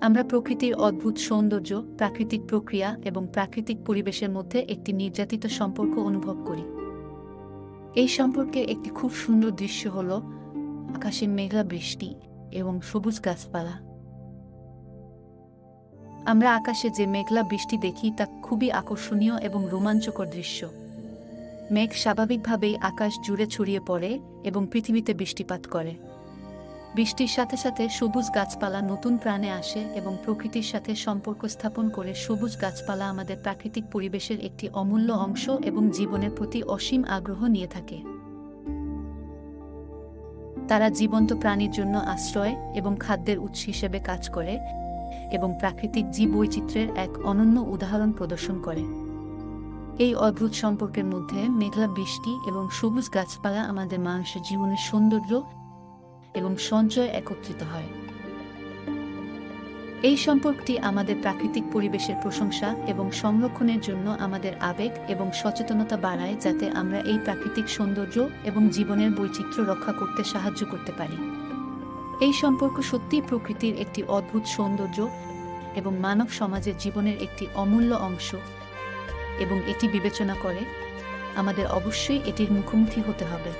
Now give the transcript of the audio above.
আমরা প্রকৃতির অদ্ভুত সৌন্দর্য, প্রাকৃতিক প্রক্রিয়া এবং প্রাকৃতিক পরিবেশের মধ্যে একটি নির্যাতিত সম্পর্ক অনুভব করি। এই সম্পর্কে একটি খুব সুন্দর দৃশ্য হল আকাশে মেঘলা বৃষ্টি এবং সবুজ গাছপালা। আমরা আকাশে যে মেঘলা বৃষ্টি দেখি তা খুবই আকর্ষণীয় এবং রোমাঞ্চকর দৃশ্য। মেঘ স্বাভাবিকভাবেই আকাশ জুড়ে ছড়িয়ে পড়ে এবং পৃথিবীতে বৃষ্টিপাত করে। বৃষ্টির সাথে সাথে সবুজ গাছপালা নতুন প্রাণে আসে এবং প্রকৃতির সাথে সম্পর্ক স্থাপন করে। সবুজ গাছপালা আমাদের প্রাকৃতিক পরিবেশের একটি অমূল্য অংশ এবং জীবনের প্রতি অসীম আগ্রহ নিয়ে থাকে। তারা জীবন্ত প্রাণীর জন্য আশ্রয় এবং খাদ্যের উৎস হিসেবে কাজ করে এবং প্রাকৃতিক জীববৈচিত্র্যের এক অনন্য উদাহরণ প্রদর্শন করে। এই অদ্ভুত সম্পর্কের মধ্যে মেঘলা বৃষ্টি এবং সবুজ গাছপালা আমাদের মানুষের জীবনের সৌন্দর্য এবং সঞ্চয় একত্রিত হয়। এই সম্পর্কটি আমাদের প্রাকৃতিক পরিবেশের প্রশংসা এবং সংরক্ষণের জন্য আমাদের আবেগ এবং সচেতনতা বাড়ায়, যাতে আমরা এই প্রাকৃতিক সৌন্দর্য এবং জীবনের বৈচিত্র্য রক্ষা করতে সাহায্য করতে পারি। এই সম্পর্ক সত্যিই প্রকৃতির একটি অদ্ভুত সৌন্দর্য এবং মানব সমাজের জীবনের একটি অমূল্য অংশ, এবং এটি বিবেচনা করে আমাদের অবশ্যই এটির মুখোমুখি হতে হবে।